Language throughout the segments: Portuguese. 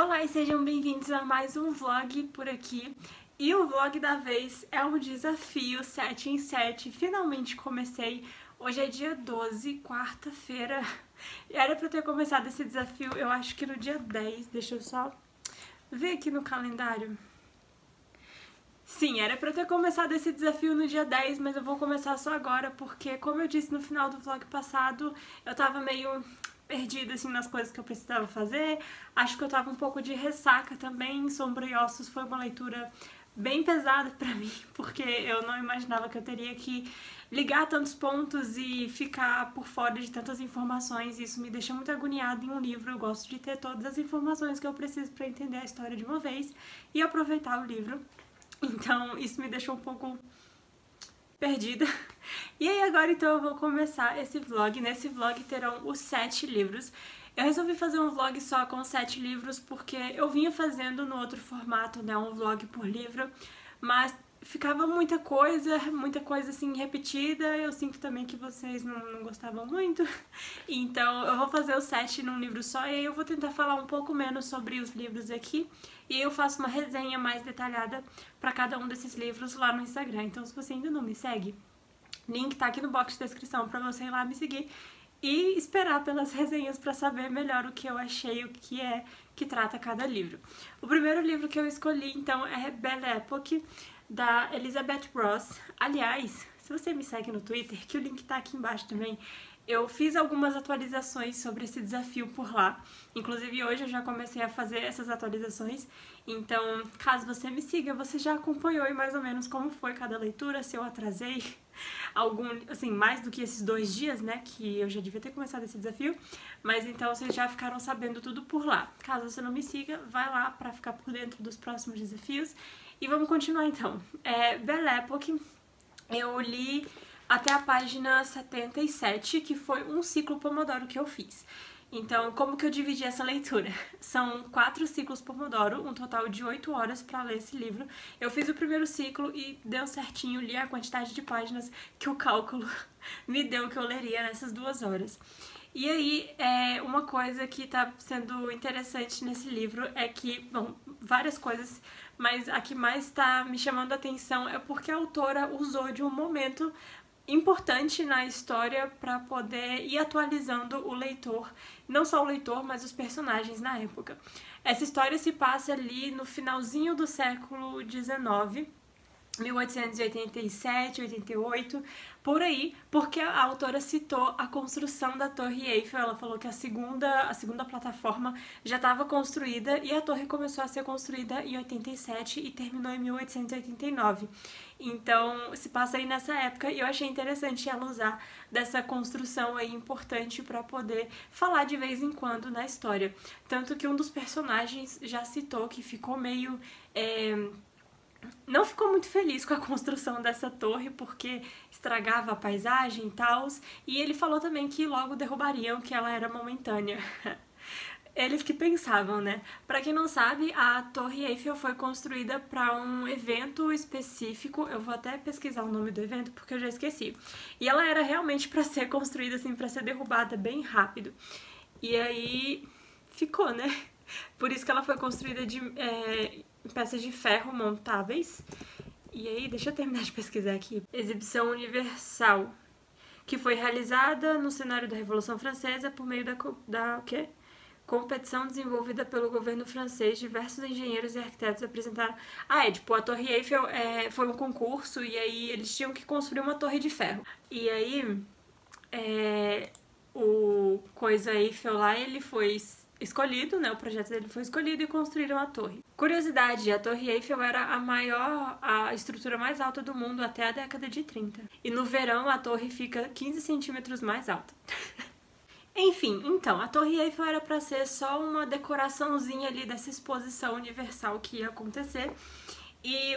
Olá e sejam bem-vindos a mais um vlog por aqui. E o vlog da vez é um desafio 7 em 7. Finalmente comecei. Hoje é dia 12, quarta-feira. Era pra eu ter começado esse desafio, eu acho que no dia 10. Deixa eu só ver aqui no calendário. Sim, era pra eu ter começado esse desafio no dia 10, mas eu vou começar só agora, porque como eu disse no final do vlog passado, eu tava meio perdida assim nas coisas que eu precisava fazer. Acho que eu tava um pouco de ressaca também. Sombra e Ossos foi uma leitura bem pesada pra mim, porque eu não imaginava que eu teria que ligar tantos pontos e ficar por fora de tantas informações. Isso me deixa muito agoniada em um livro. Eu gosto de ter todas as informações que eu preciso pra entender a história de uma vez e aproveitar o livro. Então isso me deixou um pouco perdida. E aí agora então eu vou começar esse vlog. Nesse vlog terão os 7 livros. Eu resolvi fazer um vlog só com 7 livros porque eu vinha fazendo no outro formato, né, um vlog por livro, mas ficava muita coisa assim repetida. Eu sinto também que vocês não gostavam muito, então eu vou fazer os 7 num livro só e aí eu vou tentar falar um pouco menos sobre os livros aqui e eu faço uma resenha mais detalhada pra cada um desses livros lá no Instagram. Então se você ainda não me segue, link tá aqui no box de descrição pra você ir lá me seguir e esperar pelas resenhas pra saber melhor o que eu achei, o que é que trata cada livro. O primeiro livro que eu escolhi então é Belle Époque, da Elizabeth Ross. Aliás, se você me segue no Twitter, que o link tá aqui embaixo também, eu fiz algumas atualizações sobre esse desafio por lá. Inclusive hoje eu já comecei a fazer essas atualizações, então caso você me siga, você já acompanhou aí mais ou menos como foi cada leitura, se eu atrasei assim, mais do que esses 2 dias, né, que eu já devia ter começado esse desafio, mas então vocês já ficaram sabendo tudo por lá. Caso você não me siga, vai lá pra ficar por dentro dos próximos desafios. E vamos continuar então. Belle Époque, eu li até a página 77, que foi um ciclo Pomodoro que eu fiz. Então, como que eu dividi essa leitura? São 4 ciclos Pomodoro, um total de 8 horas para ler esse livro. Eu fiz o primeiro ciclo e deu certinho, li a quantidade de páginas que o cálculo me deu que eu leria nessas 2 horas. E aí, uma coisa que tá sendo interessante nesse livro é que, bom, várias coisas, mas a que mais tá me chamando a atenção é porque a autora usou de um momento importante na história para poder ir atualizando o leitor, não só o leitor, mas os personagens na época. Essa história se passa ali no finalzinho do século XIX, 1887, 88, por aí, porque a autora citou a construção da Torre Eiffel. Ela falou que a segunda plataforma já estava construída e a torre começou a ser construída em 87 e terminou em 1889. Então, se passa aí nessa época e eu achei interessante ela usar dessa construção aí importante para poder falar de vez em quando na história. Tanto que um dos personagens já citou que ficou meio não ficou muito feliz com a construção dessa torre porque estragava a paisagem e tal, e ele falou também que logo derrubariam, que ela era momentânea. Eles que pensavam, né? Pra quem não sabe, a Torre Eiffel foi construída para um evento específico. Eu vou até pesquisar o nome do evento porque eu já esqueci. E ela era realmente para ser construída assim, para ser derrubada bem rápido. E aí ficou, né? Por isso que ela foi construída de peças de ferro montáveis. E aí, deixa eu terminar de pesquisar aqui. Exibição Universal, que foi realizada no cenário da Revolução Francesa por meio da competição desenvolvida pelo governo francês. Diversos engenheiros e arquitetos apresentaram... tipo, a Torre Eiffel foi um concurso e aí eles tinham que construir uma torre de ferro. E aí, o coisa Eiffel lá, ele foi escolhido, né? O projeto dele foi escolhido e construíram a torre. Curiosidade, a Torre Eiffel era a estrutura mais alta do mundo até a década de 30. E no verão a torre fica 15 centímetros mais alta. Enfim, então, a Torre Eiffel era para ser só uma decoraçãozinha ali dessa exposição universal que ia acontecer. E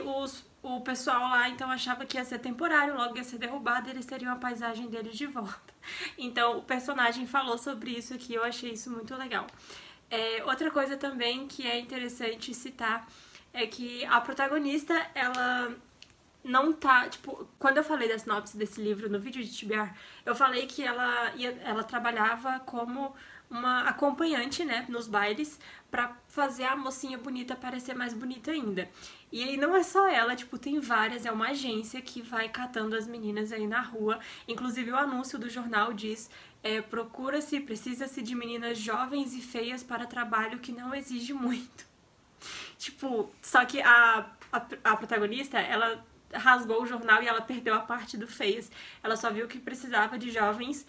o pessoal lá então achava que ia ser temporário, logo ia ser derrubado e eles teriam a paisagem deles de volta. Então o personagem falou sobre isso aqui, eu achei isso muito legal. Outra coisa também que é interessante citar é que a protagonista, ela não tá, tipo, quando eu falei da sinopse desse livro no vídeo de TBR, eu falei que ela trabalhava como uma acompanhante, né, nos bailes, pra fazer a mocinha bonita parecer mais bonita ainda. E aí não é só ela, tipo, tem várias, é uma agência que vai catando as meninas aí na rua. Inclusive o anúncio do jornal diz, precisa-se de meninas jovens e feias para trabalho que não exige muito. Tipo, só que a protagonista, ela rasgou o jornal e ela perdeu a parte do feias. Ela só viu que precisava de jovens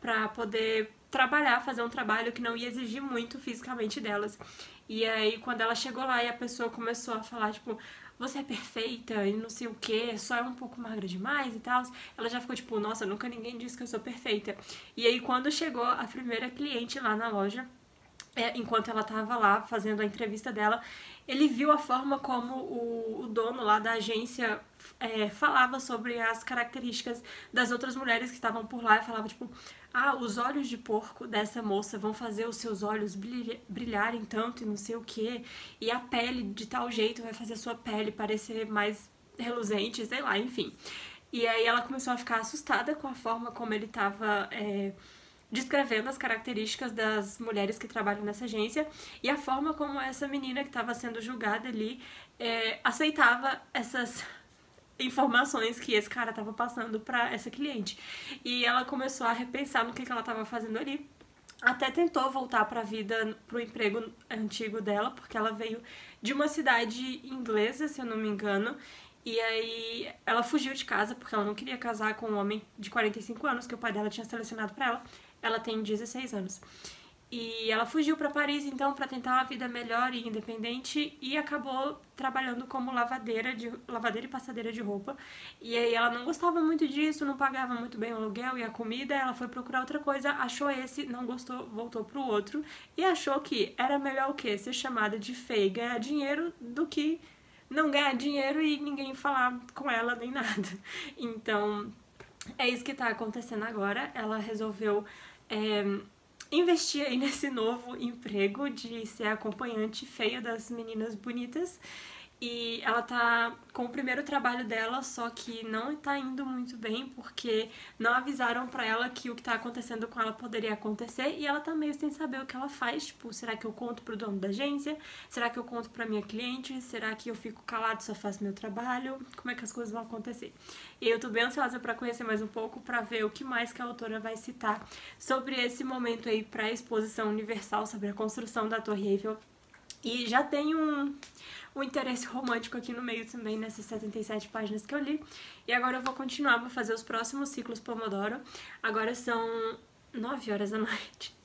pra poder trabalhar, fazer um trabalho que não ia exigir muito fisicamente delas. E aí, quando ela chegou lá e a pessoa começou a falar, tipo, você é perfeita e não sei o que, só é um pouco magra demais e tal, ela já ficou tipo, nossa, nunca ninguém disse que eu sou perfeita. E aí, quando chegou a primeira cliente lá na loja, enquanto ela tava lá fazendo a entrevista dela, ele viu a forma como o dono lá da agência falava sobre as características das outras mulheres que estavam por lá e falava tipo, os olhos de porco dessa moça vão fazer os seus olhos brilharem tanto e não sei o que, e a pele de tal jeito vai fazer a sua pele parecer mais reluzente, sei lá, enfim. E aí ela começou a ficar assustada com a forma como ele tava descrevendo as características das mulheres que trabalham nessa agência e a forma como essa menina que estava sendo julgada ali aceitava essas informações que esse cara estava passando para essa cliente. E ela começou a repensar no que ela estava fazendo ali. Até tentou voltar para a vida, para o emprego antigo dela, porque ela veio de uma cidade inglesa, se eu não me engano, e aí ela fugiu de casa porque ela não queria casar com um homem de 45 anos que o pai dela tinha selecionado para ela. Ela tem 16 anos. E ela fugiu para Paris, então, para tentar uma vida melhor e independente, e acabou trabalhando como lavadeira e passadeira de roupa. E aí ela não gostava muito disso, não pagava muito bem o aluguel e a comida, ela foi procurar outra coisa, achou esse, não gostou, voltou pro outro, e achou que era melhor o quê? Ser chamada de feia e ganhar dinheiro do que não ganhar dinheiro e ninguém falar com ela nem nada. Então, é isso que tá acontecendo agora. Ela resolveu investir aí nesse novo emprego de ser acompanhante feia das meninas bonitas. E ela tá com o primeiro trabalho dela, só que não tá indo muito bem, porque não avisaram pra ela que o que tá acontecendo com ela poderia acontecer, e ela tá meio sem saber o que ela faz, tipo, será que eu conto pro dono da agência? Será que eu conto pra minha cliente? Será que eu fico calado e só faço meu trabalho? Como é que as coisas vão acontecer? E eu tô bem ansiosa pra conhecer mais um pouco, pra ver o que mais que a autora vai citar sobre esse momento aí pra exposição universal, sobre a construção da Torre Eiffel. E já tem um interesse romântico aqui no meio também, nessas 77 páginas que eu li. E agora eu vou continuar, vou fazer os próximos ciclos Pomodoro. Agora são 9 horas da noite.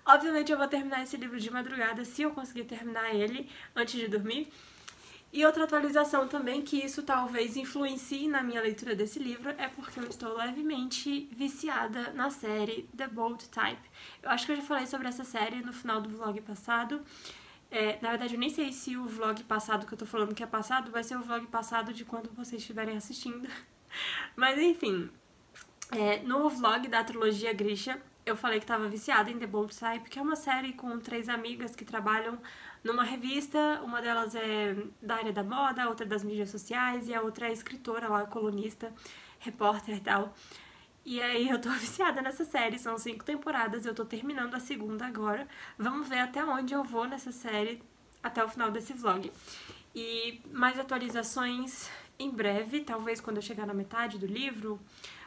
Obviamente eu vou terminar esse livro de madrugada, se eu conseguir terminar ele antes de dormir. E outra atualização também, que isso talvez influencie na minha leitura desse livro, é porque eu estou levemente viciada na série The Bold Type. Eu acho que eu já falei sobre essa série no final do vlog passado. Na verdade, eu nem sei se o vlog passado que eu tô falando que é passado vai ser o vlog passado de quando vocês estiverem assistindo. Mas enfim, no vlog da trilogia Grisha, eu falei que tava viciada em The Bold Type, que é uma série com 3 amigas que trabalham numa revista. Uma delas é da área da moda, a outra das mídias sociais e a outra é escritora lá, colunista, repórter e tal. E aí eu tô viciada nessa série, são 5 temporadas, eu tô terminando a segunda agora. Vamos ver até onde eu vou nessa série até o final desse vlog. E mais atualizações em breve, talvez quando eu chegar na metade do livro,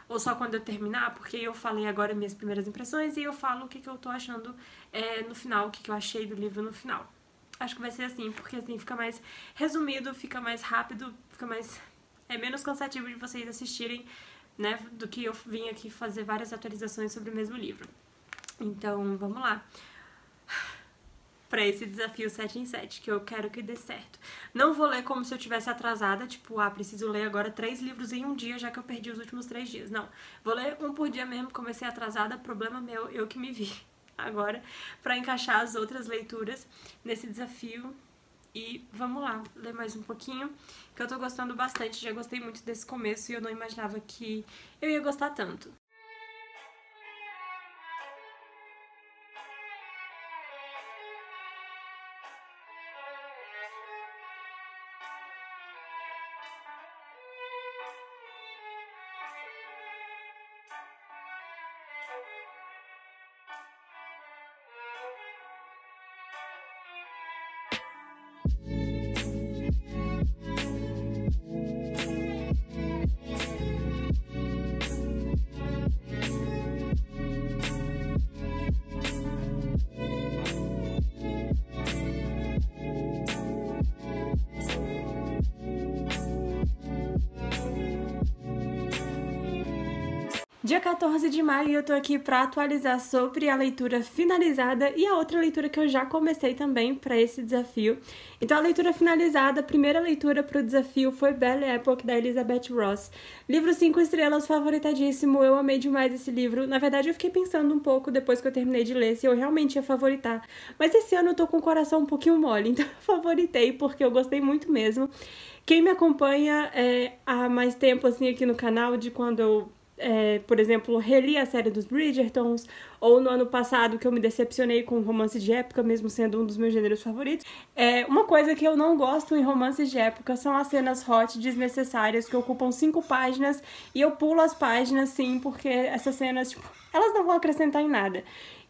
ou só quando eu terminar, porque eu falei agora minhas primeiras impressões e eu falo o que eu tô achando no final, o que eu achei do livro no final. Acho que vai ser assim, porque assim fica mais resumido, fica mais rápido, fica mais... é menos cansativo de vocês assistirem, né, do que eu vim aqui fazer várias atualizações sobre o mesmo livro. Então, vamos lá para esse desafio 7 em 7, que eu quero que dê certo. Não vou ler como se eu tivesse atrasada, tipo, preciso ler agora 3 livros em um dia, já que eu perdi os últimos 3 dias. Não, vou ler um por dia mesmo, comecei atrasada, problema meu, eu que me vi agora, para encaixar as outras leituras nesse desafio. E vamos lá, ler mais um pouquinho, que eu tô gostando bastante, já gostei muito desse começo e eu não imaginava que eu ia gostar tanto. Dia 14 de maio eu tô aqui pra atualizar sobre a leitura finalizada e a outra leitura que eu já comecei também pra esse desafio. Então a leitura finalizada, a primeira leitura pro desafio foi Belle Époque, da Elizabeth Ross. Livro 5 estrelas, favoritadíssimo, eu amei demais esse livro. Na verdade eu fiquei pensando um pouco depois que eu terminei de ler se eu realmente ia favoritar. Mas esse ano eu tô com o coração um pouquinho mole, então eu favoritei porque eu gostei muito mesmo. Quem me acompanha há mais tempo assim aqui no canal, de quando eu por exemplo, reli a série dos Bridgertons, ou no ano passado que eu me decepcionei com romance de época, mesmo sendo um dos meus gêneros favoritos. Uma coisa que eu não gosto em romances de época são as cenas hot desnecessárias que ocupam 5 páginas e eu pulo as páginas, sim, porque essas cenas, tipo, elas não vão acrescentar em nada.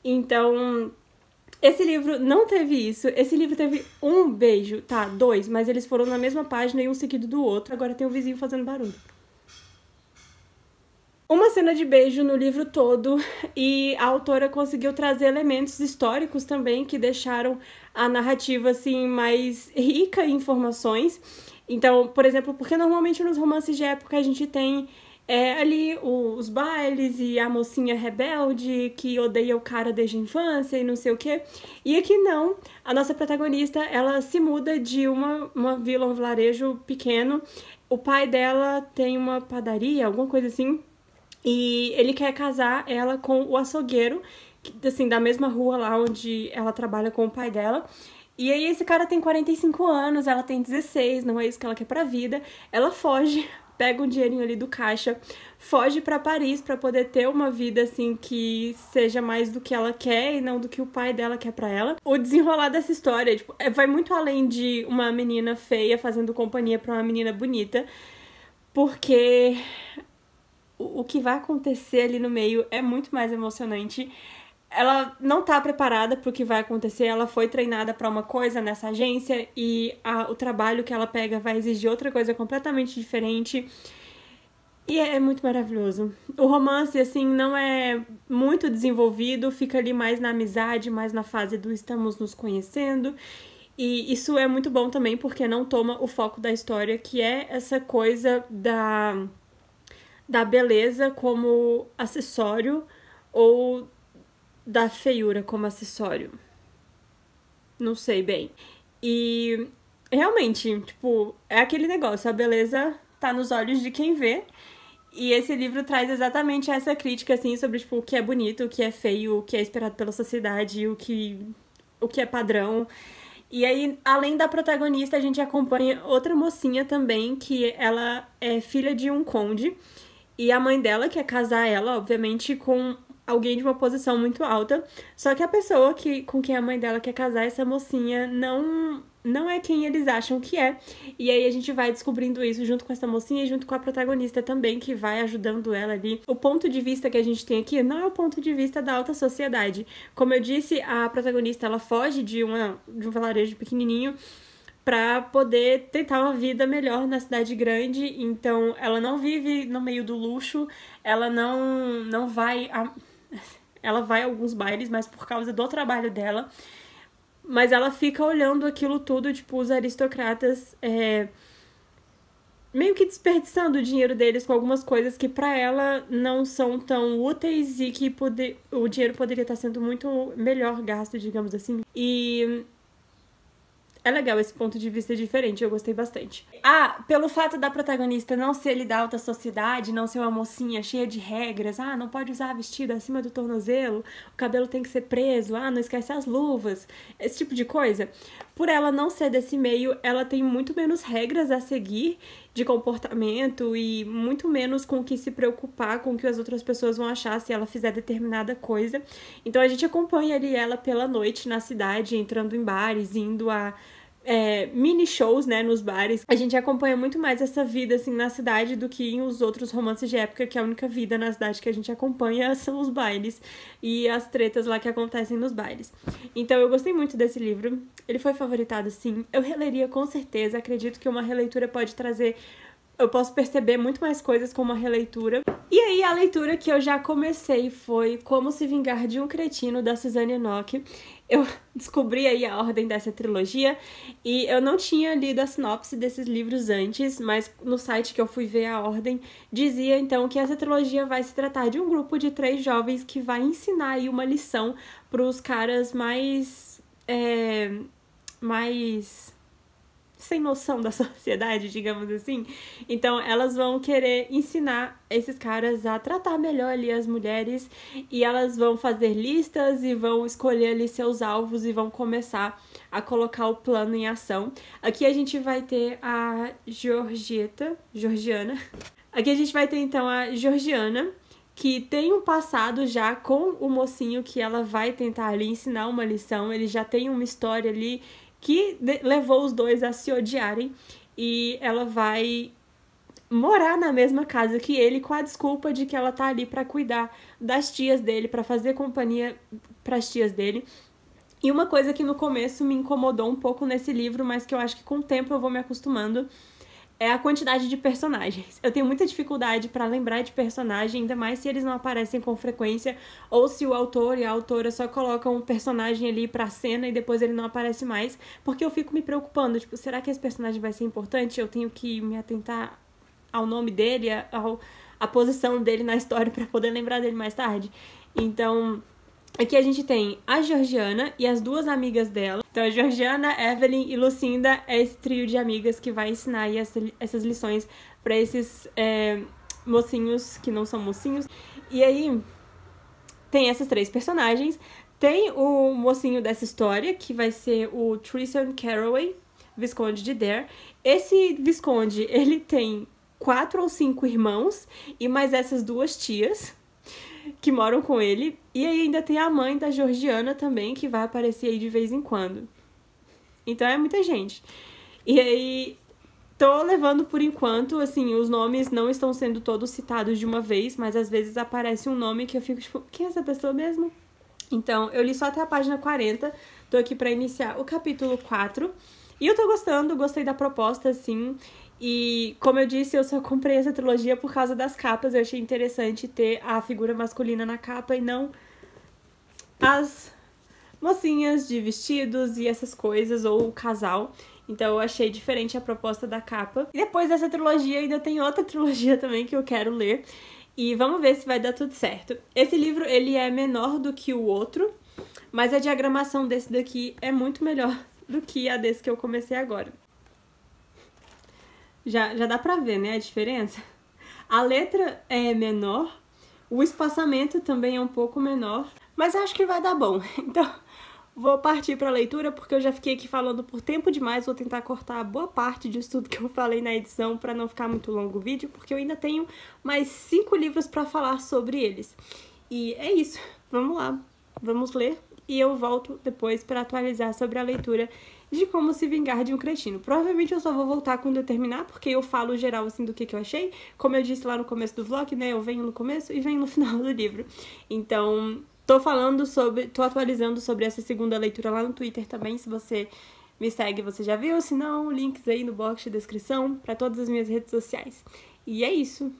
Então, esse livro não teve isso. Esse livro teve um beijo, tá, 2, mas eles foram na mesma página e um seguido do outro. Agora tem o vizinho fazendo barulho. Uma cena de beijo no livro todo, e a autora conseguiu trazer elementos históricos também que deixaram a narrativa assim mais rica em informações. Então, por exemplo, porque normalmente nos romances de época a gente tem ali os bailes e a mocinha rebelde que odeia o cara desde a infância e não sei o quê. E aqui não, a nossa protagonista, ela se muda de uma vila, um vilarejo pequeno. O pai dela tem uma padaria, alguma coisa assim. E ele quer casar ela com o açougueiro, assim, da mesma rua lá onde ela trabalha com o pai dela. E aí esse cara tem 45 anos, ela tem 16, não é isso que ela quer pra vida. Ela foge, pega um dinheirinho ali do caixa, foge pra Paris pra poder ter uma vida, assim, que seja mais do que ela quer e não do que o pai dela quer pra ela. O desenrolar dessa história, tipo, vai muito além de uma menina feia fazendo companhia pra uma menina bonita, porque o que vai acontecer ali no meio é muito mais emocionante. Ela não tá preparada pro que vai acontecer, ela foi treinada pra uma coisa nessa agência e o trabalho que ela pega vai exigir outra coisa completamente diferente. E é muito maravilhoso. O romance, assim, não é muito desenvolvido, fica ali mais na amizade, mais na fase do estamos nos conhecendo. E isso é muito bom também, porque não toma o foco da história, que é essa coisa da beleza como acessório ou da feiura como acessório. Não sei bem. E realmente, tipo, é aquele negócio, a beleza tá nos olhos de quem vê. E esse livro traz exatamente essa crítica, assim, sobre, tipo, o que é bonito, o que é feio, o que é esperado pela sociedade, o que é padrão. E aí, além da protagonista, a gente acompanha outra mocinha também, que ela é filha de um conde. E a mãe dela quer casar ela, obviamente, com alguém de uma posição muito alta. Só que a pessoa com quem a mãe dela quer casar, essa mocinha, não é quem eles acham que é. E aí a gente vai descobrindo isso junto com essa mocinha e junto com a protagonista também, que vai ajudando ela ali. O ponto de vista que a gente tem aqui não é o ponto de vista da alta sociedade. Como eu disse, a protagonista, ela foge de um vilarejo pequenininho pra poder tentar uma vida melhor na cidade grande. Então ela não vive no meio do luxo, ela não vai ela vai a alguns bailes, mas por causa do trabalho dela. Mas ela fica olhando aquilo tudo, tipo, os aristocratas meio que desperdiçando o dinheiro deles com algumas coisas que pra ela não são tão úteis e que o dinheiro poderia estar sendo muito melhor gasto, digamos assim. E é legal esse ponto de vista diferente, eu gostei bastante. Pelo fato da protagonista não ser ali da alta sociedade, não ser uma mocinha cheia de regras, não pode usar vestido acima do tornozelo, o cabelo tem que ser preso, não esquece as luvas, esse tipo de coisa. Por ela não ser desse meio, ela tem muito menos regras a seguir de comportamento e muito menos com o que se preocupar com o que as outras pessoas vão achar se ela fizer determinada coisa. Então a gente acompanha ali ela pela noite na cidade, entrando em bares, indo a mini shows, né, nos bares. A gente acompanha muito mais essa vida, assim, na cidade do que em os outros romances de época, que a única vida na cidade que a gente acompanha são os bailes e as tretas lá que acontecem nos bailes. Então eu gostei muito desse livro. Ele foi favoritado, sim. Eu releria com certeza. Acredito que uma releitura pode trazer... Eu posso perceber muito mais coisas com uma releitura. E aí, a leitura que eu já comecei foi Como Se Vingar de um Cretino, da Suzanne Enoch. Eu descobri aí a ordem dessa trilogia e eu não tinha lido a sinopse desses livros antes, mas no site que eu fui ver a ordem, dizia então que essa trilogia vai se tratar de um grupo de 3 jovens que vai ensinar aí uma lição para os caras mais sem noção da sociedade, digamos assim. Então, elas vão querer ensinar esses caras a tratar melhor ali as mulheres e elas vão fazer listas e vão escolher ali seus alvos e vão começar a colocar o plano em ação. Aqui a gente vai ter a Georgiana. Aqui a gente vai ter, então, a Georgiana, que tem um passado já com o mocinho que ela vai tentar ali ensinar uma lição. Ele já tem uma história ali que levou os dois a se odiarem e ela vai morar na mesma casa que ele com a desculpa de que ela tá ali pra cuidar das tias dele, pra fazer companhia pras tias dele. E uma coisa que no começo me incomodou um pouco nesse livro, mas que eu acho que com o tempo eu vou me acostumando, é a quantidade de personagens. Eu tenho muita dificuldade pra lembrar de personagem, ainda mais se eles não aparecem com frequência, ou se o autor e a autora só colocam um personagem ali pra cena e depois ele não aparece mais, porque eu fico me preocupando, tipo, será que esse personagem vai ser importante? Eu tenho que me atentar ao nome dele, à posição dele na história pra poder lembrar dele mais tarde. Então, aqui a gente tem a Georgiana e as 2 amigas dela. Então, a Georgiana, Evelyn e Lucinda é esse trio de amigas que vai ensinar aí essas lições pra esses mocinhos que não são mocinhos. E aí, tem essas 3 personagens. Tem o mocinho dessa história, que vai ser o Tristan Caraway, Visconde de Dare. Esse Visconde, ele tem 4 ou 5 irmãos e mais essas 2 tias que moram com ele. E aí ainda tem a mãe da Georgiana também, que vai aparecer aí de vez em quando. Então é muita gente. E aí, tô levando por enquanto, assim, os nomes não estão sendo todos citados de uma vez, mas às vezes aparece um nome que eu fico tipo, quem é essa pessoa mesmo? Então, eu li só até a página 40, tô aqui pra iniciar o capítulo 4. E eu tô gostando, gostei da proposta, assim. E, como eu disse, eu só comprei essa trilogia por causa das capas. Eu achei interessante ter a figura masculina na capa e não as mocinhas de vestidos e essas coisas, ou o casal. Então eu achei diferente a proposta da capa. E depois dessa trilogia ainda tem outra trilogia também que eu quero ler. E vamos ver se vai dar tudo certo. Esse livro, ele é menor do que o outro, mas a diagramação desse daqui é muito melhor do que a desse que eu comecei agora. Já dá pra ver, né, a diferença? A letra é menor, o espaçamento também é um pouco menor, mas acho que vai dar bom. Então, vou partir pra leitura, porque eu já fiquei aqui falando por tempo demais. Vou tentar cortar boa parte disso tudo que eu falei na edição pra não ficar muito longo o vídeo, porque eu ainda tenho mais 5 livros pra falar sobre eles. E é isso, vamos lá, vamos ler. E eu volto depois pra atualizar sobre a leitura de Como Se Vingar de um Cretino. Provavelmente eu só vou voltar quando eu terminar, porque eu falo geral, assim, do que eu achei. Como eu disse lá no começo do vlog, né, eu venho no começo e venho no final do livro. Então, tô atualizando sobre essa segunda leitura lá no Twitter também. Se você me segue, você já viu. Se não, links aí no box de descrição pra todas as minhas redes sociais. E é isso.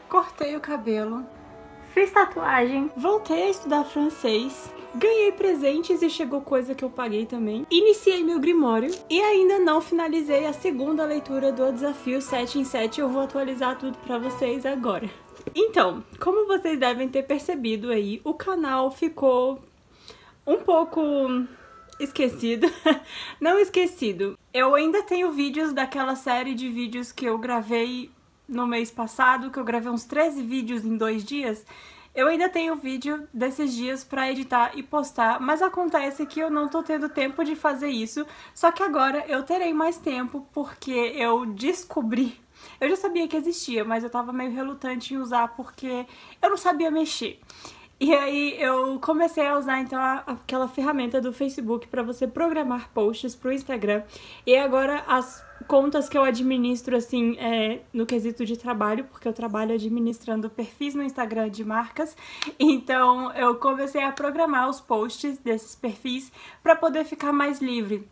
Cortei o cabelo, fiz tatuagem, voltei a estudar francês, ganhei presentes e chegou coisa que eu paguei também, iniciei meu grimório e ainda não finalizei a segunda leitura do desafio 7 em 7, eu vou atualizar tudo pra vocês agora. Então, como vocês devem ter percebido aí, o canal ficou um pouco esquecido. Não esquecido. Eu ainda tenho vídeos daquela série de vídeos que eu gravei no mês passado, que eu gravei uns 13 vídeos em 2 dias. Eu ainda tenho vídeo desses dias pra editar e postar, mas acontece que eu não tô tendo tempo de fazer isso, só que agora eu terei mais tempo porque eu descobri. Eu já sabia que existia, mas eu tava meio relutante em usar porque eu não sabia mexer. E aí eu comecei a usar então aquela ferramenta do Facebook para você programar posts pro Instagram. E agora as contas que eu administro assim no quesito de trabalho, porque eu trabalho administrando perfis no Instagram de marcas, então eu comecei a programar os posts desses perfis para poder ficar mais livre.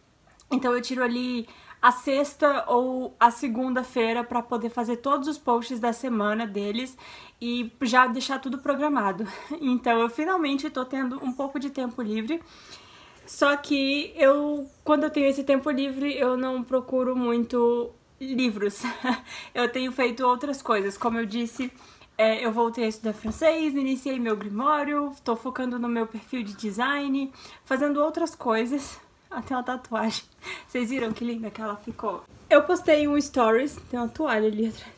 Então eu tiro ali a sexta ou a segunda-feira para poder fazer todos os posts da semana deles e já deixar tudo programado. Então eu finalmente tô tendo um pouco de tempo livre. Só que quando eu tenho esse tempo livre, eu não procuro muito livros. Eu tenho feito outras coisas. Como eu disse, eu voltei a estudar francês, iniciei meu grimório, tô focando no meu perfil de design, fazendo outras coisas. Até uma tatuagem. Vocês viram que linda que ela ficou? Eu postei um stories, tem uma toalha ali atrás.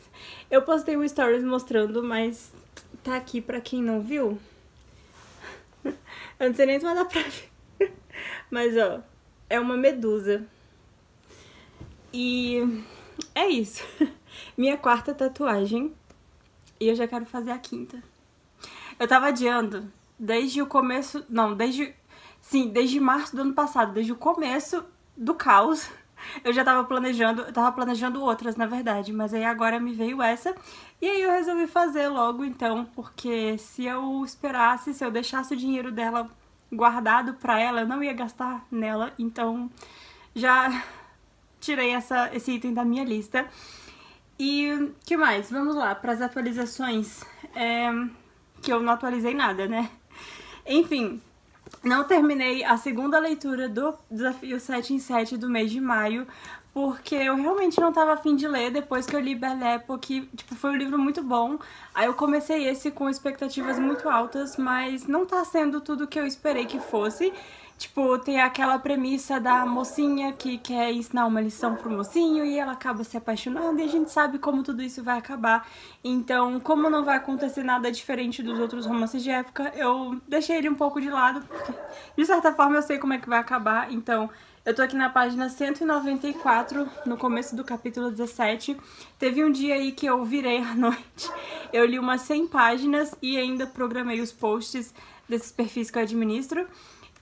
Eu postei um stories mostrando, mas tá aqui pra quem não viu. Eu não sei nem se vai dar pra ver. Mas ó, é uma medusa. E é isso. Minha quarta tatuagem. E eu já quero fazer a quinta. Eu tava adiando desde o começo... Não, desde março do ano passado, desde o começo do caos, eu já tava planejando outras, na verdade, mas aí agora me veio essa, e aí eu resolvi fazer logo então, porque se eu esperasse, se eu deixasse o dinheiro dela guardado pra ela, eu não ia gastar nela, então já tirei esse item da minha lista. E que mais? Vamos lá, pras atualizações, que eu não atualizei nada, né? Enfim... Não terminei a segunda leitura do desafio 7 em 7 do mês de maio, porque eu realmente não tava afim de ler depois que eu li Belle Époque, tipo, foi um livro muito bom. Aí eu comecei esse com expectativas muito altas, mas não tá sendo tudo que eu esperei que fosse. Tipo, tem aquela premissa da mocinha que quer ensinar uma lição pro mocinho e ela acaba se apaixonando e a gente sabe como tudo isso vai acabar. Então, como não vai acontecer nada diferente dos outros romances de época, eu deixei ele um pouco de lado, porque de certa forma eu sei como é que vai acabar. Então, eu tô aqui na página 194, no começo do capítulo 17. Teve um dia aí que eu virei à noite, eu li umas 100 páginas e ainda programei os posts desses perfis que eu administro.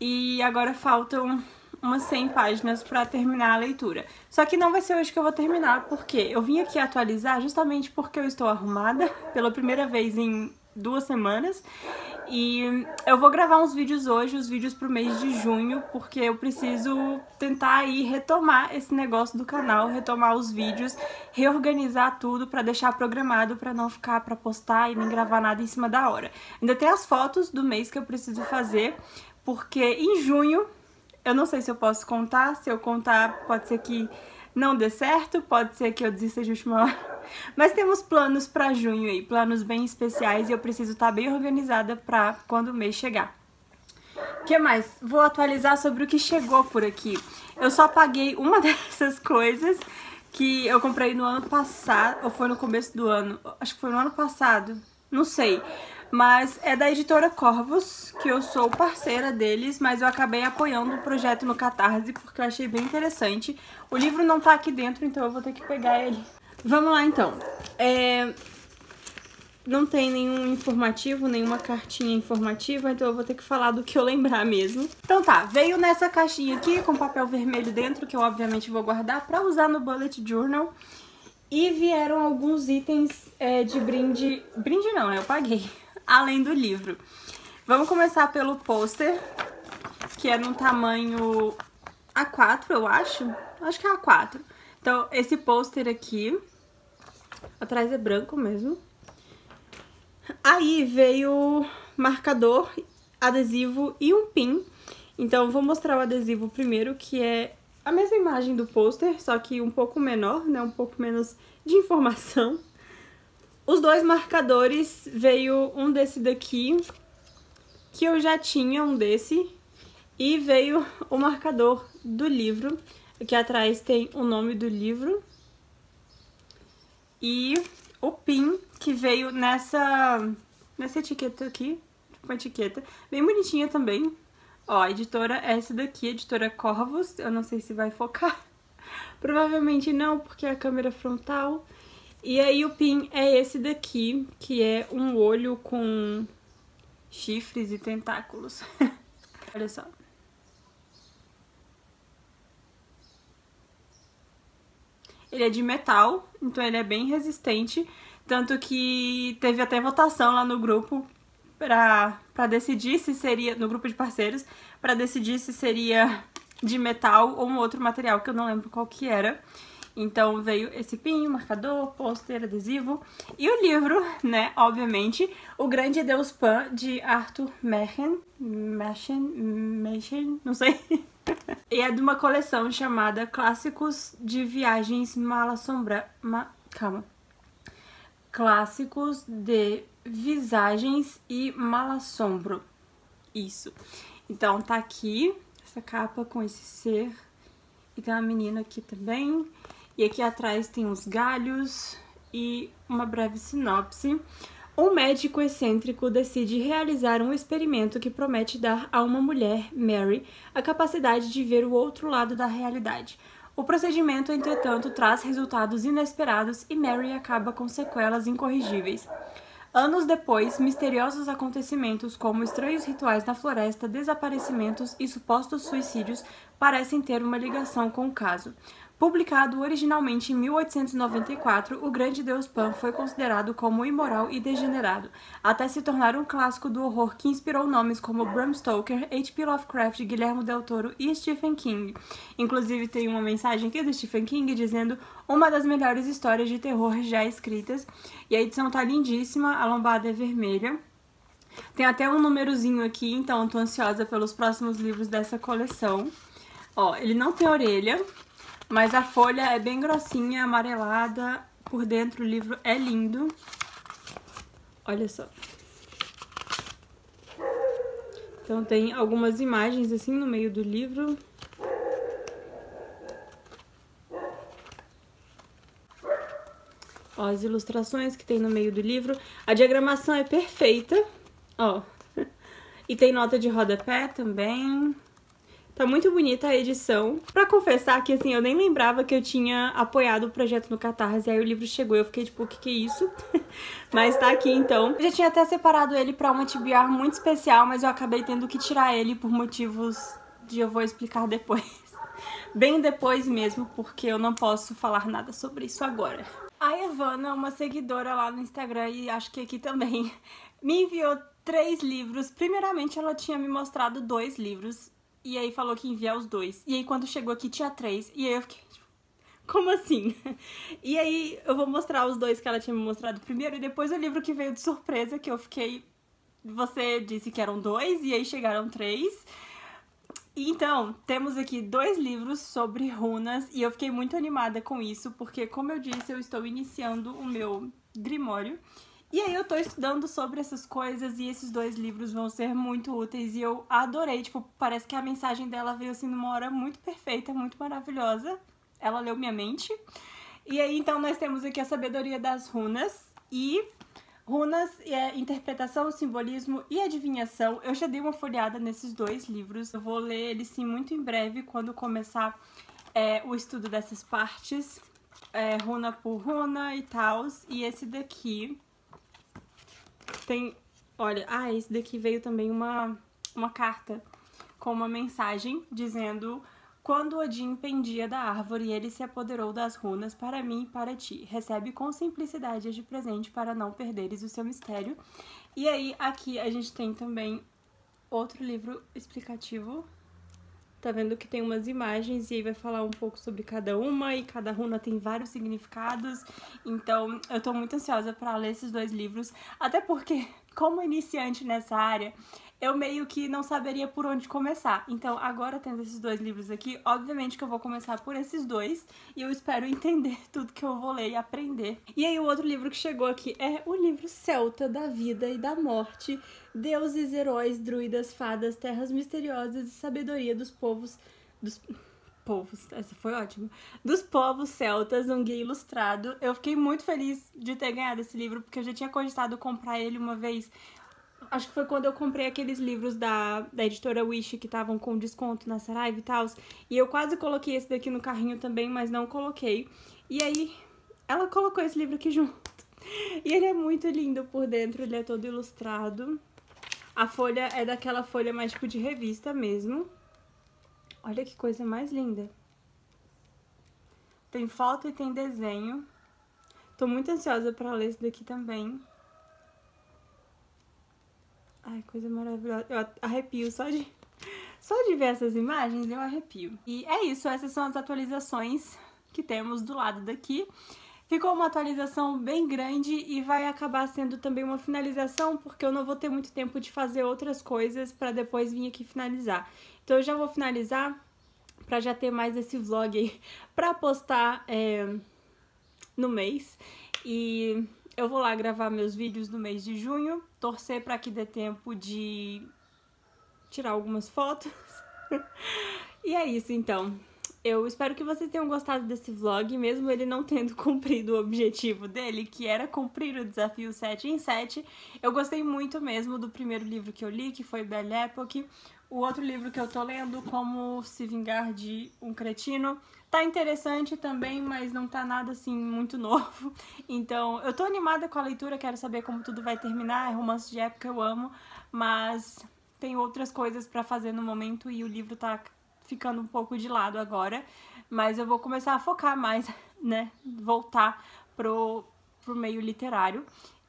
E agora faltam umas 100 páginas pra terminar a leitura. Só que não vai ser hoje que eu vou terminar, porque eu vim aqui atualizar justamente porque eu estou arrumada pela primeira vez em 2 semanas. E eu vou gravar uns vídeos hoje, os vídeos pro mês de junho, porque eu preciso tentar aí retomar esse negócio do canal, retomar os vídeos, reorganizar tudo pra deixar programado, pra não ficar pra postar e nem gravar nada em cima da hora. Ainda tem as fotos do mês que eu preciso fazer, porque em junho, eu não sei se eu posso contar, se eu contar pode ser que não dê certo, pode ser que eu desista de última hora, mas temos planos pra junho aí, planos bem especiais e eu preciso estar bem organizada pra quando o mês chegar. O que mais? Vou atualizar sobre o que chegou por aqui. Eu só paguei uma dessas coisas que eu comprei no ano passado, ou foi no começo do ano, acho que foi no ano passado, não sei. Mas é da editora Corvus, que eu sou parceira deles, mas eu acabei apoiando o projeto no Catarse porque eu achei bem interessante. O livro não tá aqui dentro, então eu vou ter que pegar ele. Vamos lá então. Não tem nenhum informativo, nenhuma cartinha informativa, então eu vou ter que falar do que eu lembrar mesmo. Então tá, veio nessa caixinha aqui com papel vermelho dentro, que eu obviamente vou guardar pra usar no Bullet Journal. E vieram alguns itens de brinde... Brinde não, eu paguei. Além do livro. Vamos começar pelo pôster, que é num tamanho A4, eu acho. Acho que é A4. Então, esse pôster aqui, atrás é branco mesmo. Aí veio marcador, adesivo e um pin. Então vou mostrar o adesivo primeiro, que é a mesma imagem do pôster, só que um pouco menor, né? Um pouco menos de informação. Os dois marcadores, veio um desse daqui, que eu já tinha um desse, e veio o marcador do livro. Aqui atrás tem o nome do livro. E o pin, que veio nessa etiqueta aqui, uma etiqueta bem bonitinha também. Ó, a editora é essa daqui, a editora Corvus, eu não sei se vai focar. Provavelmente não, porque é a câmera frontal. E aí o pin é esse daqui, que é um olho com chifres e tentáculos. Olha só. Ele é de metal, então ele é bem resistente. Tanto que teve até votação lá no grupo pra decidir se seria, no grupo de parceiros, pra decidir se seria de metal ou um outro material, que eu não lembro qual que era. Então veio esse pin, marcador, pôster, adesivo e o livro, né, obviamente, O Grande Deus Pan, de Arthur Machen, não sei. E é de uma coleção chamada Clássicos de Viagens Clássicos de Visagens e Malassombro. Isso. Então tá aqui, essa capa com esse ser. E tem uma menina aqui também. E aqui atrás tem uns galhos e uma breve sinopse. Um médico excêntrico decide realizar um experimento que promete dar a uma mulher, Mary, a capacidade de ver o outro lado da realidade. O procedimento, entretanto, traz resultados inesperados e Mary acaba com sequelas incorrigíveis. Anos depois, misteriosos acontecimentos como estranhos rituais na floresta, desaparecimentos e supostos suicídios parecem ter uma ligação com o caso. Publicado originalmente em 1894, O Grande Deus Pan foi considerado como imoral e degenerado, até se tornar um clássico do horror que inspirou nomes como Bram Stoker, H.P. Lovecraft, Guillermo del Toro e Stephen King. Inclusive tem uma mensagem aqui do Stephen King dizendo uma das melhores histórias de terror já escritas. E a edição tá lindíssima, a lombada é vermelha. Tem até um númerozinho aqui, então eu tô ansiosa pelos próximos livros dessa coleção. Ó, ele não tem orelha, mas a folha é bem grossinha, amarelada. Por dentro o livro é lindo. Olha só. Então tem algumas imagens assim no meio do livro. Ó, as ilustrações que tem no meio do livro. A diagramação é perfeita. Ó. E tem nota de rodapé também. Tá muito bonita a edição. Pra confessar que, assim, eu nem lembrava que eu tinha apoiado o projeto no Catarse. Aí o livro chegou e eu fiquei tipo, o que é isso? Mas tá aqui, então. Eu já tinha até separado ele pra uma TBR muito especial, mas eu acabei tendo que tirar ele por motivos de eu vou explicar depois. Bem depois mesmo, porque eu não posso falar nada sobre isso agora. A Evana, uma seguidora lá no Instagram e acho que aqui também, me enviou 3 livros. Primeiramente, ela tinha me mostrado 2 livros. E aí falou que ia enviar os 2. E aí quando chegou aqui tinha 3. E aí eu fiquei tipo, como assim? E aí eu vou mostrar os 2 que ela tinha me mostrado primeiro. E depois o livro que veio de surpresa, que eu fiquei... Você disse que eram 2 e aí chegaram 3. Então, temos aqui 2 livros sobre runas. E eu fiquei muito animada com isso. Porque, como eu disse, eu estou iniciando o meu Grimório. E aí eu tô estudando sobre essas coisas e esses 2 livros vão ser muito úteis e eu adorei, tipo, parece que a mensagem dela veio assim numa hora muito perfeita, muito maravilhosa. Ela leu minha mente. E aí então nós temos aqui a sabedoria das runas e runas é interpretação, simbolismo e adivinhação. Eu já dei uma folheada nesses 2 livros, eu vou ler eles sim muito em breve quando começar o estudo dessas partes, runa por runa e tal. E esse daqui... Tem, olha, esse daqui veio também uma carta com uma mensagem dizendo: quando Odin pendia da árvore e ele se apoderou das runas para mim e para ti, recebe com simplicidade de presente para não perderes o seu mistério. E aí aqui a gente tem também outro livro explicativo. Tá vendo que tem umas imagens e aí vai falar um pouco sobre cada uma e cada runa tem vários significados. Então eu tô muito ansiosa pra ler esses dois livros, até porque, como iniciante nessa área, eu meio que não saberia por onde começar. Então, agora tendo esses dois livros aqui, obviamente que eu vou começar por esses dois e eu espero entender tudo que eu vou ler e aprender. E aí, o outro livro que chegou aqui é o livro Celta da Vida e da Morte, Deuses, Heróis, Druidas, Fadas, Terras Misteriosas e Sabedoria dos Povos... essa foi ótima. Dos povos celtas, um guia ilustrado. Eu fiquei muito feliz de ter ganhado esse livro, porque eu já tinha cogitado comprar ele uma vez. Acho que foi quando eu comprei aqueles livros da editora Wish que estavam com desconto na Saraiva e tal. E eu quase coloquei esse daqui no carrinho também, mas não coloquei. E aí, ela colocou esse livro aqui junto. E ele é muito lindo por dentro, ele é todo ilustrado. A folha é daquela folha mais tipo de revista mesmo. Olha que coisa mais linda. Tem foto e tem desenho. Tô muito ansiosa pra ler esse daqui também. Ai, coisa maravilhosa. Eu arrepio só de ver essas imagens, eu arrepio. E é isso, essas são as atualizações que temos do lado daqui. Ficou uma atualização bem grande e vai acabar sendo também uma finalização, porque eu não vou ter muito tempo de fazer outras coisas pra depois vir aqui finalizar. Então eu já vou finalizar pra já ter mais esse vlog aí pra postar no mês. E eu vou lá gravar meus vídeos no mês de junho, torcer pra que dê tempo de tirar algumas fotos. E é isso, então. Eu espero que vocês tenham gostado desse vlog, mesmo ele não tendo cumprido o objetivo dele, que era cumprir o desafio 7 em 7. Eu gostei muito mesmo do primeiro livro que eu li, que foi Belle Époque. O outro livro que eu tô lendo, Como Se Vingar de um Cretino, tá interessante também, mas não tá nada assim muito novo. Então, eu tô animada com a leitura, quero saber como tudo vai terminar. É romance de época, eu amo, mas tem outras coisas pra fazer no momento e o livro tá ficando um pouco de lado agora. Mas eu vou começar a focar mais, né, voltar pro meio literário.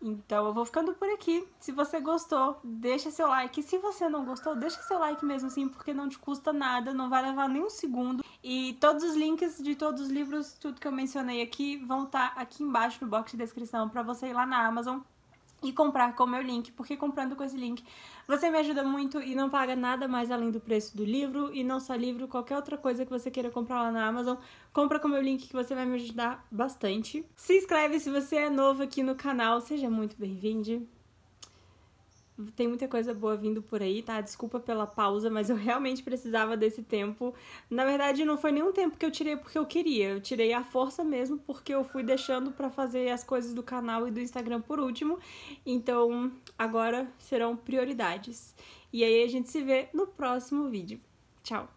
Então eu vou ficando por aqui. Se você gostou, deixa seu like. Se você não gostou, deixa seu like mesmo assim, porque não te custa nada, não vai levar nem um segundo. E todos os links de todos os livros, tudo que eu mencionei aqui, vão estar aqui embaixo no box de descrição pra você ir lá na Amazon e comprar com o meu link, porque comprando com esse link você me ajuda muito e não paga nada mais além do preço do livro, e não só livro, qualquer outra coisa que você queira comprar lá na Amazon, compra com o meu link que você vai me ajudar bastante. Se inscreve se você é novo aqui no canal, seja muito bem-vindo. Tem muita coisa boa vindo por aí, tá? Desculpa pela pausa, mas eu realmente precisava desse tempo. Na verdade, não foi nenhum tempo que eu tirei porque eu queria. Eu tirei à força mesmo, porque eu fui deixando pra fazer as coisas do canal e do Instagram por último. Então, agora serão prioridades. E aí a gente se vê no próximo vídeo. Tchau!